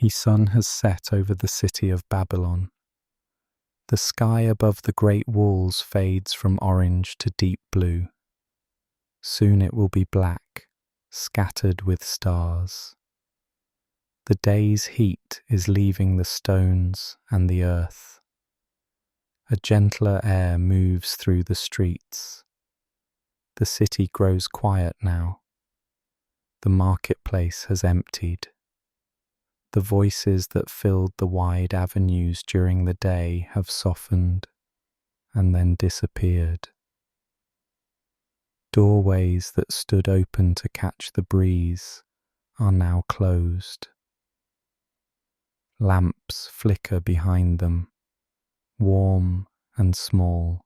The sun has set over the city of Babylon. The sky above the great walls fades from orange to deep blue. Soon it will be black, scattered with stars. The day's heat is leaving the stones and the earth. A gentler air moves through the streets. The city grows quiet now. The marketplace has emptied. The voices that filled the wide avenues during the day have softened and then disappeared. Doorways that stood open to catch the breeze are now closed. Lamps flicker behind them, warm and small.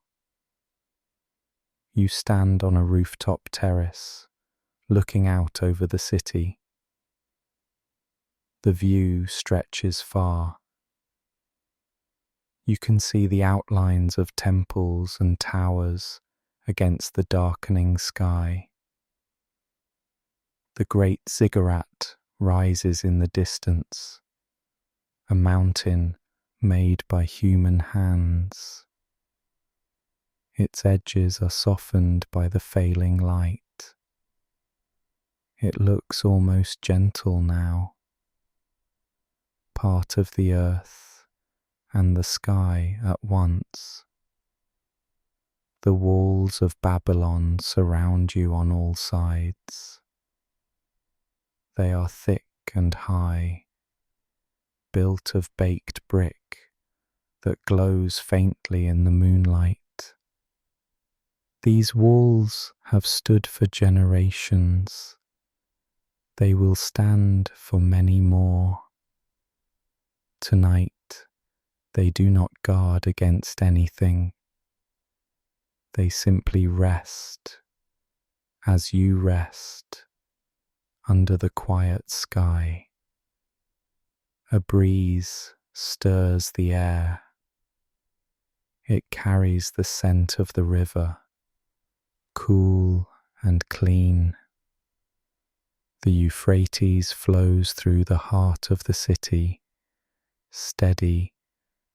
You stand on a rooftop terrace, looking out over the city. The view stretches far. You can see the outlines of temples and towers against the darkening sky. The great ziggurat rises in the distance, a mountain made by human hands. Its edges are softened by the failing light. It looks almost gentle now, part of the earth and the sky at once. The walls of Babylon surround you on all sides. They are thick and high, built of baked brick that glows faintly in the moonlight. These walls have stood for generations. They will stand for many more. Tonight, they do not guard against anything. They simply rest, as you rest, under the quiet sky. A breeze stirs the air. It carries the scent of the river, cool and clean. The Euphrates flows through the heart of the city, steady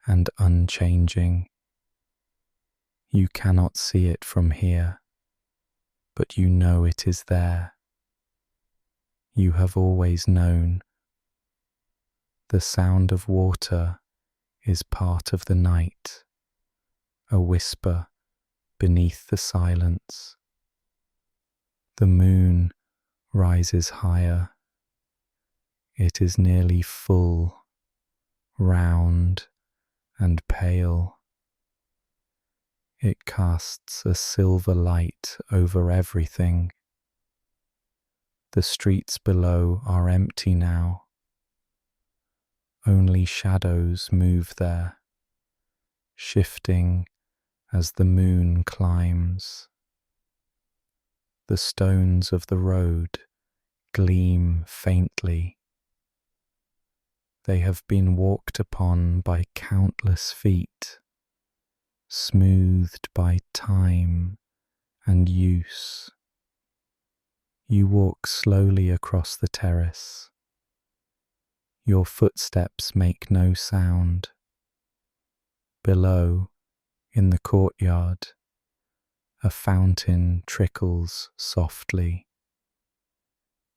and unchanging. You cannot see it from here, but you know it is there. You have always known. The sound of water is part of the night, a whisper beneath the silence. The moon rises higher. It is nearly full, round and pale. It casts a silver light over everything. The streets below are empty now. Only shadows move there, shifting as the moon climbs. The stones of the road gleam faintly. They have been walked upon by countless feet, smoothed by time and use. You walk slowly across the terrace. Your footsteps make no sound. Below, in the courtyard, a fountain trickles softly.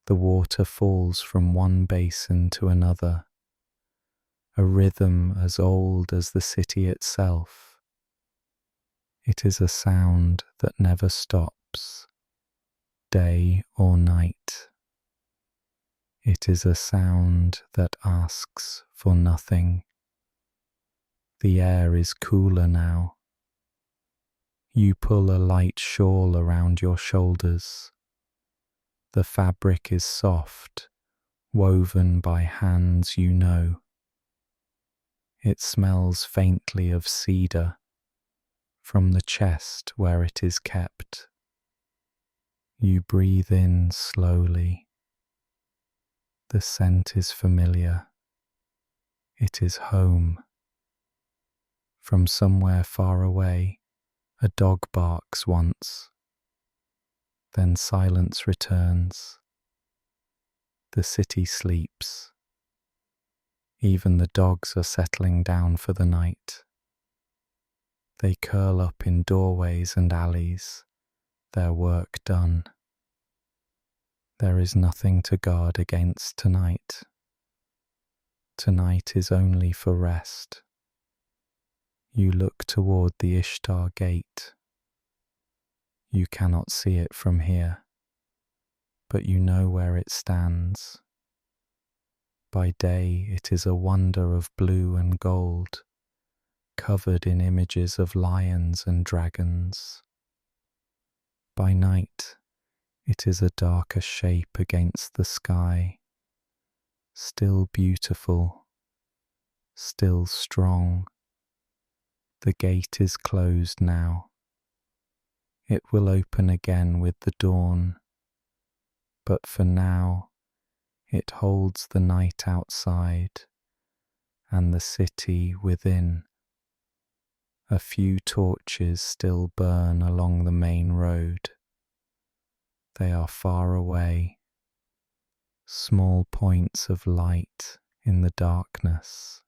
The water falls from one basin to another, a rhythm as old as the city itself. It is a sound that never stops, day or night. It is a sound that asks for nothing. The air is cooler now. You pull a light shawl around your shoulders. The fabric is soft, woven by hands you know. It smells faintly of cedar from the chest where it is kept. You breathe in slowly. The scent is familiar. It is home. From somewhere far away, a dog barks once. Then silence returns. The city sleeps. Even the dogs are settling down for the night. They curl up in doorways and alleys, their work done. There is nothing to guard against tonight. Tonight is only for rest. You look toward the Ishtar gate. You cannot see it from here, but you know where it stands. By day it is a wonder of blue and gold, covered in images of lions and dragons. By night it is a darker shape against the sky, still beautiful, still strong. The gate is closed now. It will open again with the dawn, but for now it holds the night outside and the city within. A few torches still burn along the main road. They are far away, small points of light in the darkness.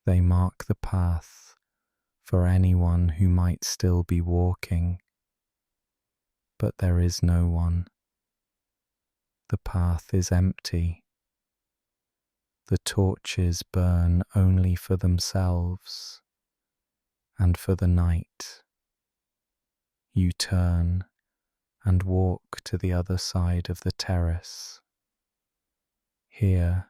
They mark the path for anyone who might still be walking, but there is no one. The path is empty. The torches burn only for themselves and for the night. You turn and walk to the other side of the terrace. Here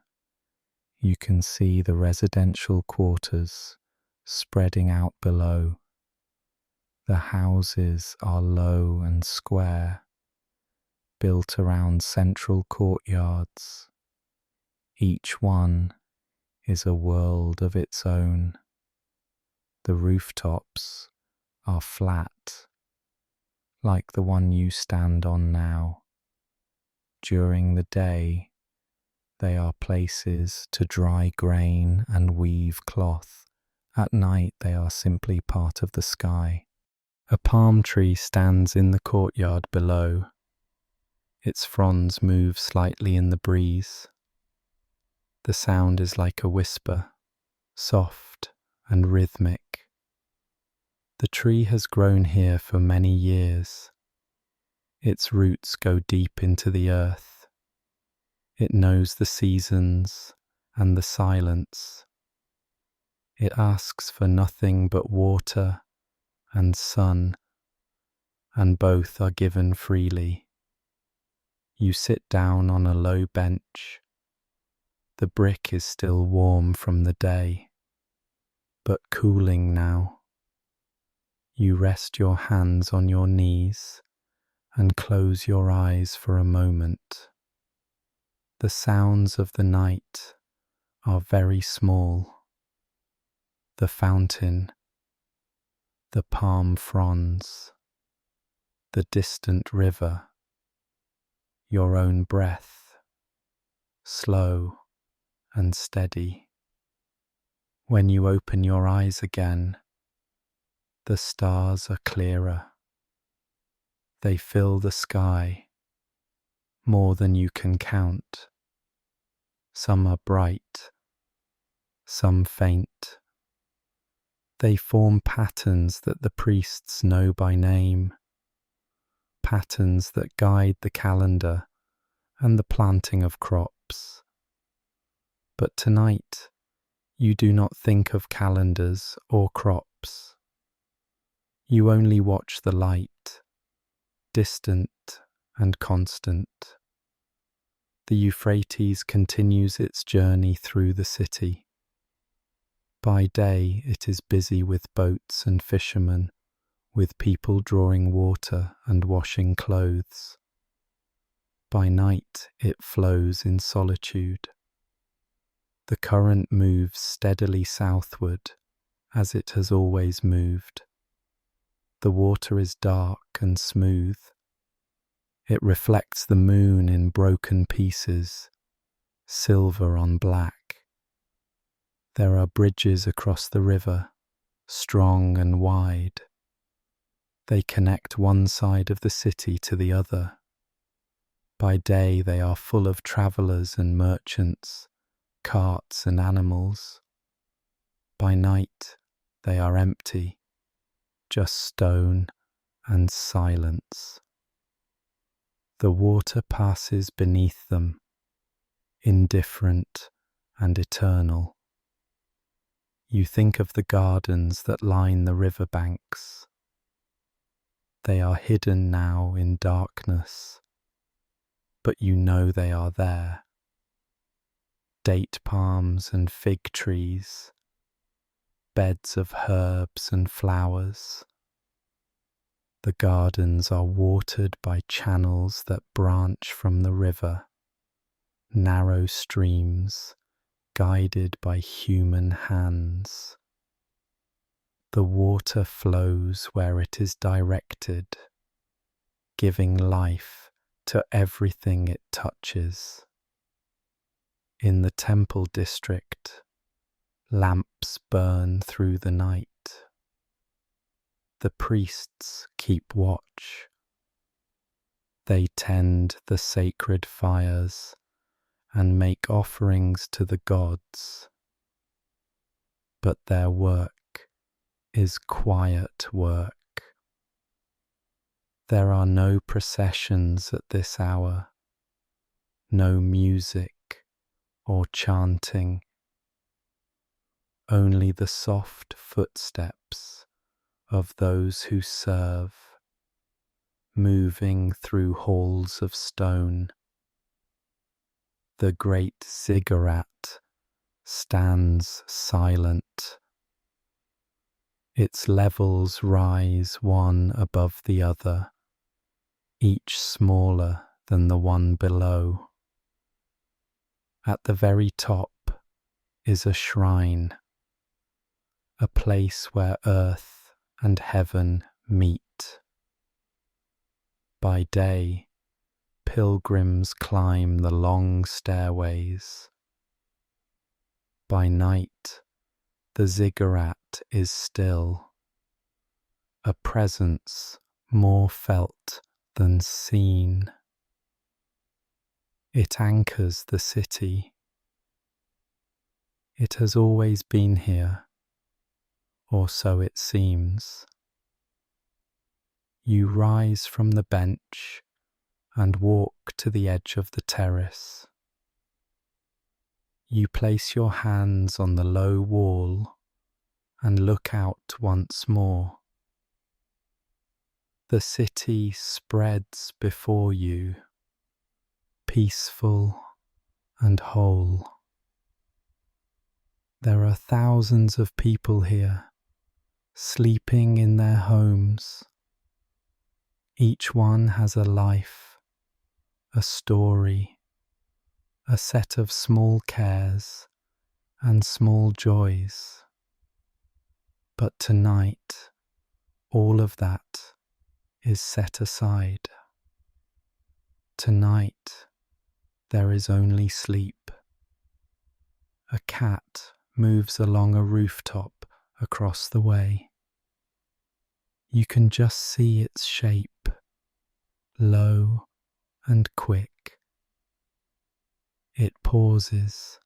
you can see the residential quarters spreading out below. The houses are low and square, built around central courtyards. Each one is a world of its own. The rooftops are flat, like the one you stand on now. During the day, they are places to dry grain and weave cloth. At night, they are simply part of the sky. A palm tree stands in the courtyard below. Its fronds move slightly in the breeze. The sound is like a whisper, soft and rhythmic. The tree has grown here for many years. Its roots go deep into the earth. It knows the seasons and the silence. It asks for nothing but water and sun, and both are given freely. You sit down on a low bench. The brick is still warm from the day, but cooling now. You rest your hands on your knees and close your eyes for a moment. The sounds of the night are very small. The fountain, the palm fronds, the distant river, your own breath, slow and steady. When you open your eyes again, the stars are clearer. They fill the sky, more than you can count. Some are bright, some faint. They form patterns that the priests know by name, patterns that guide the calendar and the planting of crops. But tonight, you do not think of calendars or crops. You only watch the light, distant and constant. The Euphrates continues its journey through the city. By day it is busy with boats and fishermen, with people drawing water and washing clothes. By night it flows in solitude. The current moves steadily southward, as it has always moved. The water is dark and smooth. It reflects the moon in broken pieces, silver on black. There are bridges across the river, strong and wide. They connect one side of the city to the other. By day they are full of travellers and merchants, carts and animals. By night they are empty, just stone and silence. The water passes beneath them, indifferent and eternal. You think of the gardens that line the river banks. They are hidden now in darkness, but you know they are there. Date palms and fig trees, beds of herbs and flowers. The gardens are watered by channels that branch from the river, narrow streams guided by human hands. The water flows where it is directed, giving life to everything it touches. In the temple district, lamps burn through the night. The priests keep watch. They tend the sacred fires and make offerings to the gods. But their work is quiet work. There are no processions at this hour, no music or chanting, only the soft footsteps of those who serve, moving through halls of stone. The great ziggurat stands silent. Its levels rise one above the other, each smaller than the one below. At the very top is a shrine, a place where earth and heaven meet. By day, pilgrims climb the long stairways. By night, the ziggurat is still, a presence more felt than seen. It anchors the city. It has always been here, or so it seems. You rise from the bench and walk to the edge of the terrace. You place your hands on the low wall and look out once more. The city spreads before you, peaceful and whole. There are thousands of people here, sleeping in their homes. Each one has a life, a story, a set of small cares and small joys. But tonight, all of that is set aside. Tonight, there is only sleep. A cat moves along a rooftop across the way. You can just see its shape, low and quick. It pauses,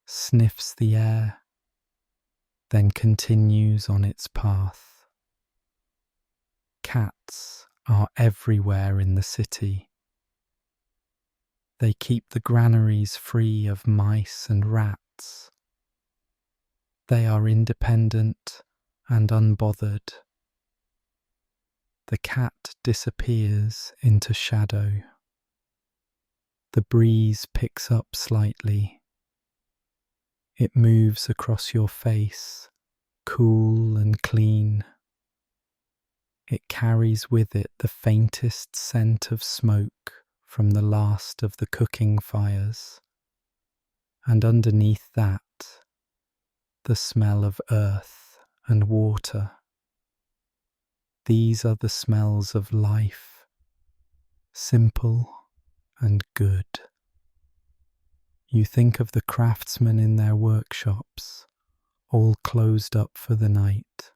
sniffs the air, then continues on its path. Cats are everywhere in the city. They keep the granaries free of mice and rats. They are independent and unbothered. The cat disappears into shadow. The breeze picks up slightly. It moves across your face, cool and clean. It carries with it the faintest scent of smoke from the last of the cooking fires, and underneath that, the smell of earth and water. These are the smells of life, simple and good. You think of the craftsmen in their workshops, all closed up for the night.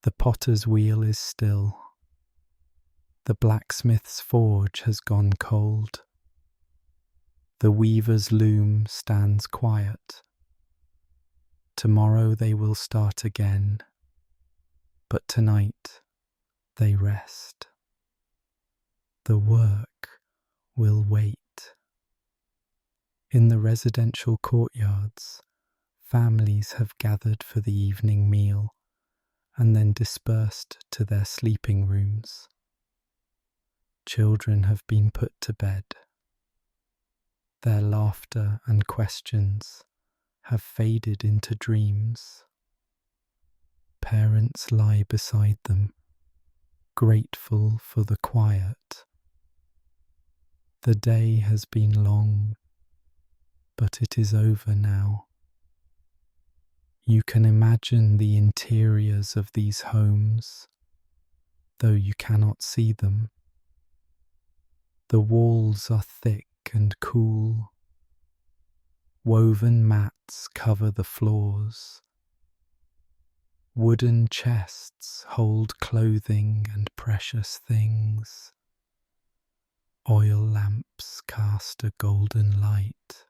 The potter's wheel is still. The blacksmith's forge has gone cold. The weaver's loom stands quiet. Tomorrow they will start again, but tonight they rest. The work will wait. In the residential courtyards, families have gathered for the evening meal and then dispersed to their sleeping rooms. Children have been put to bed. Their laughter and questions have faded into dreams. Parents lie beside them, grateful for the quiet. The day has been long, but it is over now. You can imagine the interiors of these homes, though you cannot see them. The walls are thick and cool. Woven mats cover the floors. Wooden chests hold clothing and precious things. Oil lamps cast a golden light,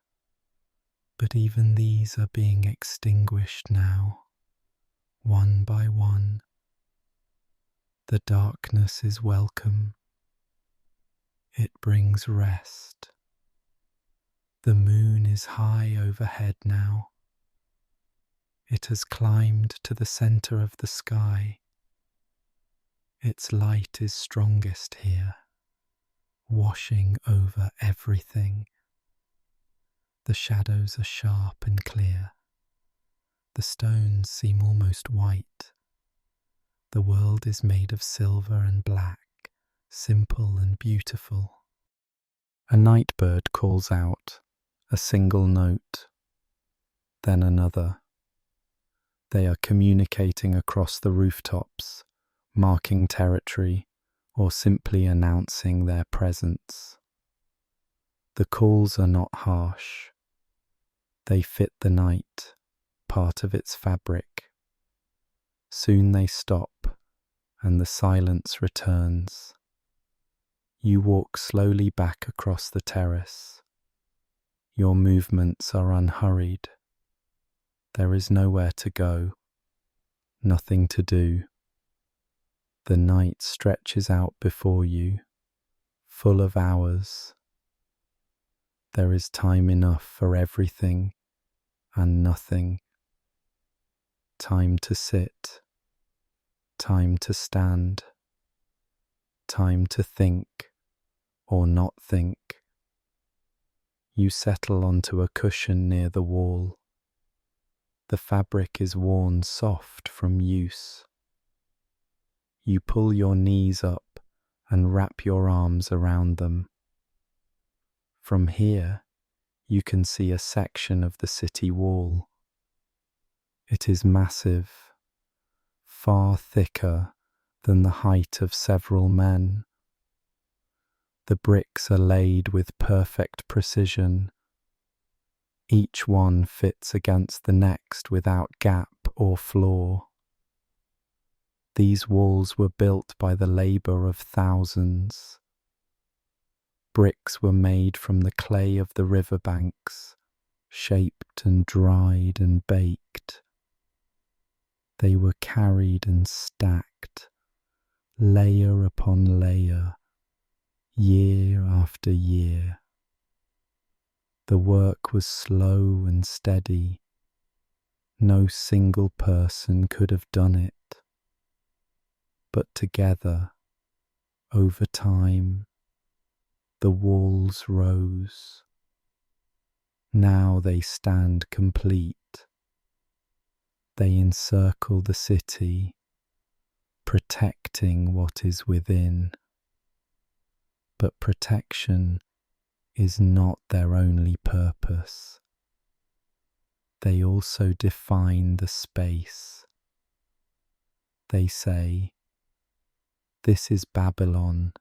but even these are being extinguished now, one by one. The darkness is welcome. It brings rest. The moon is high overhead now. It has climbed to the center of the sky. Its light is strongest here, washing over everything. The shadows are sharp and clear. The stones seem almost white. The world is made of silver and black, simple and beautiful. A night bird calls out, a single note, then another. They are communicating across the rooftops, marking territory, or simply announcing their presence. The calls are not harsh. They fit the night, part of its fabric. Soon they stop, and the silence returns. You walk slowly back across the terrace. Your movements are unhurried. There is nowhere to go, nothing to do. The night stretches out before you, full of hours. There is time enough for everything and nothing. Time to sit, time to stand, time to think or not think. You settle onto a cushion near the wall. The fabric is worn soft from use. You pull your knees up and wrap your arms around them. From here, you can see a section of the city wall. It is massive, far thicker than the height of several men. The bricks are laid with perfect precision. Each one fits against the next without gap or flaw. These walls were built by the labour of thousands. Bricks were made from the clay of the riverbanks, shaped and dried and baked. They were carried and stacked, layer upon layer, year after year. The work was slow and steady. No single person could have done it. But together, over time, the walls rose. Now they stand complete. They encircle the city, protecting what is within. But protection is not their only purpose. They also define the space. They say, "This is Babylon.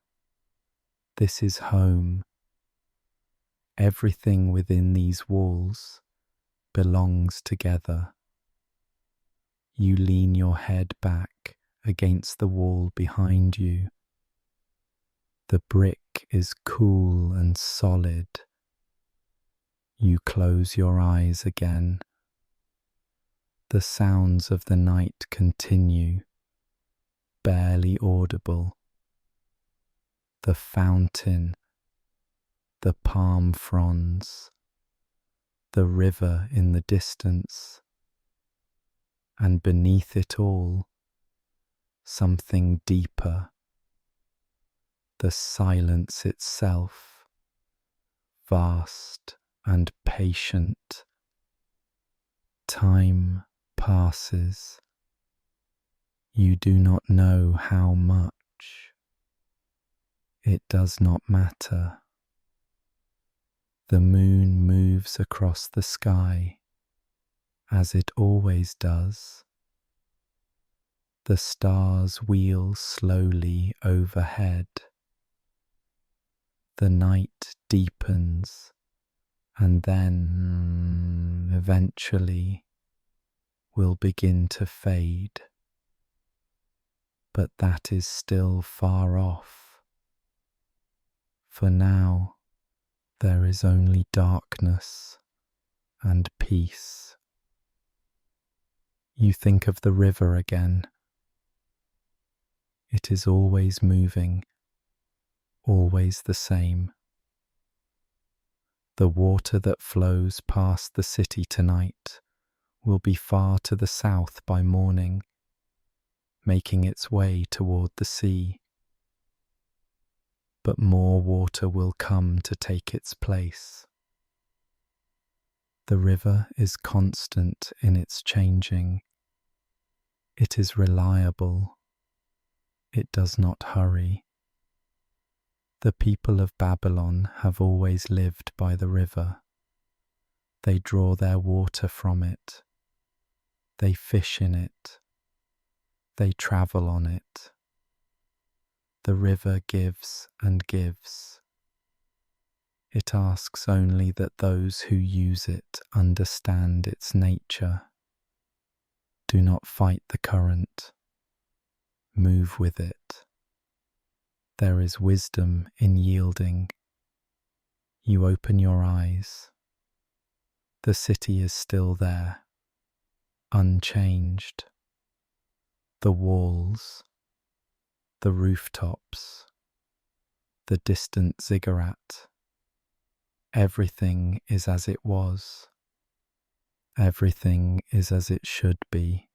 This is home. Everything within these walls belongs together." You lean your head back against the wall behind you. The brick is cool and solid. You close your eyes again. The sounds of the night continue, barely audible. The fountain, the palm fronds, the river in the distance, and beneath it all, something deeper, the silence itself, vast and patient. Time passes. You do not know how much. It does not matter. The moon moves across the sky, as it always does. The stars wheel slowly overhead. The night deepens, and then eventually will begin to fade. But that is still far off. For now, there is only darkness and peace. You think of the river again. It is always moving, always the same. The water that flows past the city tonight will be far to the south by morning, making its way toward the sea. But more water will come to take its place. The river is constant in its changing. It is reliable. It does not hurry. The people of Babylon have always lived by the river. They draw their water from it. They fish in it. They travel on it. The river gives and gives. It asks only that those who use it understand its nature. Do not fight the current. Move with it. There is wisdom in yielding. You open your eyes. The city is still there, unchanged. The walls, the rooftops, the distant ziggurat. Everything is as it was. Everything is as it should be.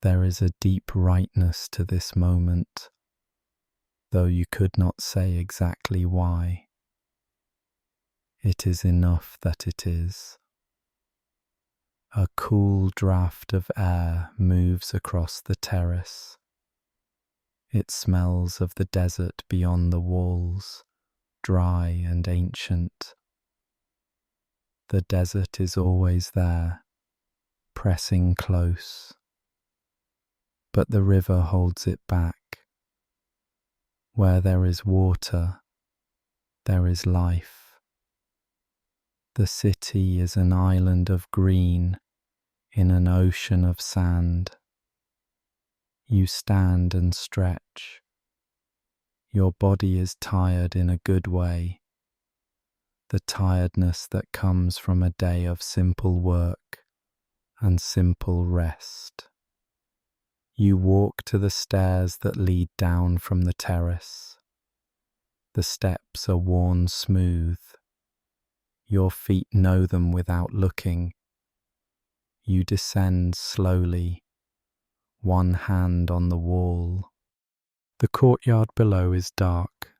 There is a deep rightness to this moment, though you could not say exactly why. It is enough that it is. A cool draught of air moves across the terrace. It smells of the desert beyond the walls, dry and ancient. The desert is always there, pressing close. But the river holds it back. Where there is water, there is life. The city is an island of green in an ocean of sand. You stand and stretch. Your body is tired in a good way, the tiredness that comes from a day of simple work and simple rest. You walk to the stairs that lead down from the terrace. The steps are worn smooth. Your feet know them without looking. You descend slowly, one hand on the wall. The courtyard below is dark.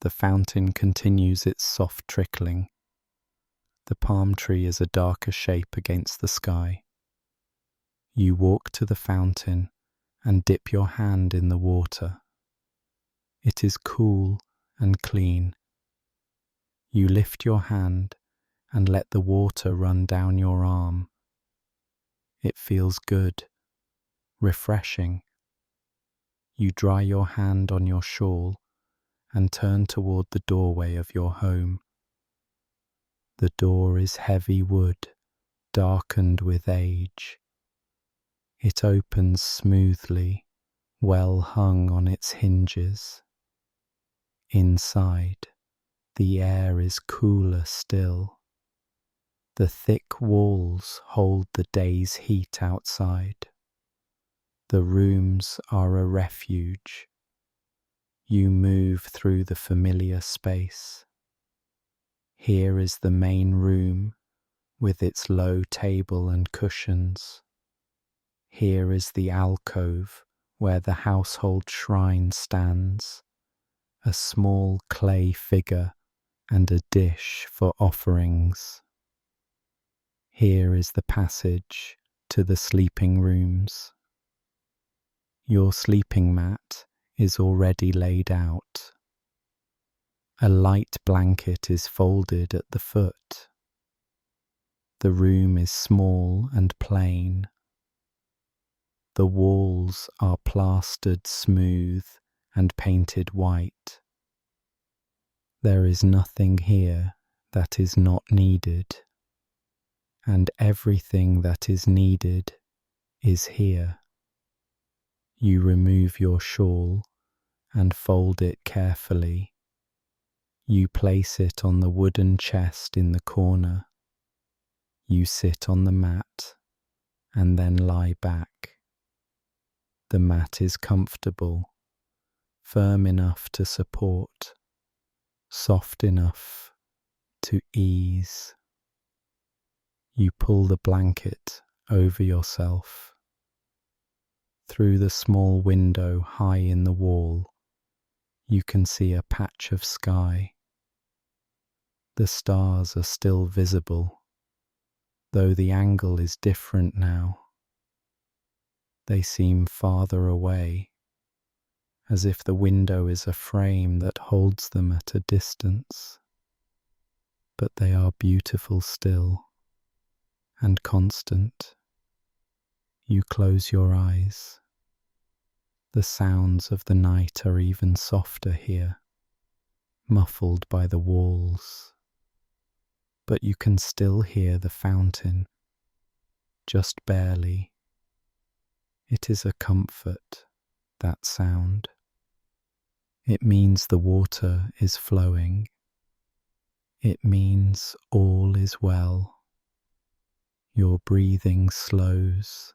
The fountain continues its soft trickling. The palm tree is a darker shape against the sky. You walk to the fountain and dip your hand in the water. It is cool and clean. You lift your hand and let the water run down your arm. It feels good, refreshing. You dry your hand on your shawl and turn toward the doorway of your home. The door is heavy wood, darkened with age. It opens smoothly, well hung on its hinges. Inside, The air is cooler still. The thick walls hold the day's heat outside. The rooms are a refuge. You move through the familiar space. Here is the main room with its low table and cushions. Here is the alcove where the household shrine stands, a small clay figure and a dish for offerings. Here is the passage to the sleeping rooms. Your sleeping mat is already laid out. A light blanket is folded at the foot. The room is small and plain. The walls are plastered smooth and painted white. There is nothing here that is not needed, and everything that is needed is here. You remove your shawl and fold it carefully. You place it on the wooden chest in the corner. You sit on the mat and then lie back. The mat is comfortable, firm enough to support, soft enough to ease. You pull the blanket over yourself. Through the small window high in the wall, you can see a patch of sky. The stars are still visible, though the angle is different now. They seem farther away, as if the window is a frame that holds them at a distance. But they are beautiful still and constant. You close your eyes. The sounds of the night are even softer here, muffled by the walls. But you can still hear the fountain, just barely. It is a comfort, that sound. It means the water is flowing. It means all is well. Your breathing slows.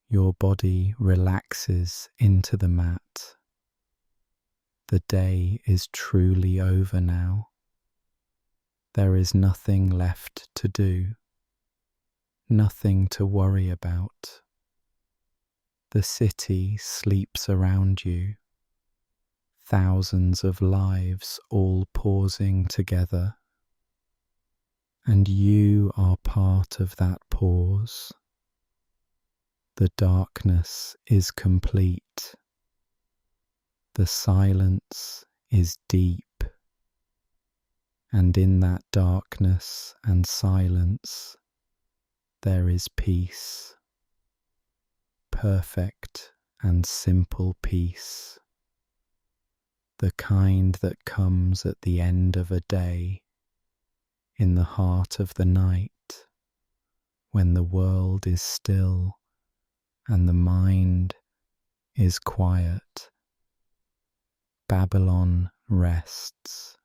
Your body relaxes into the mat. The day is truly over now. There is nothing left to do, nothing to worry about. The city sleeps around you, thousands of lives all pausing together, and you are part of that pause. The darkness is complete. The silence is deep, and in that darkness and silence there is peace. Perfect and simple peace, the kind that comes at the end of a day, in the heart of the night, when the world is still and the mind is quiet. Babylon rests.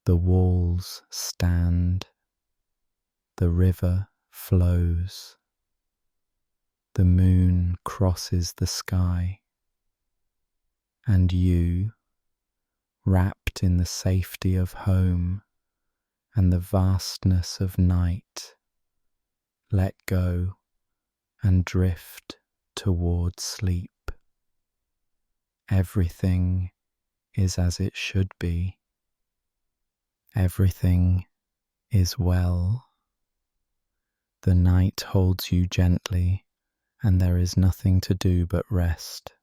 The walls stand. The river flows. The moon crosses the sky, and you, wrapped in the safety of home and the vastness of night, let go and drift toward sleep. Everything is as it should be. Everything is well. The night holds you gently, and there is nothing to do but rest.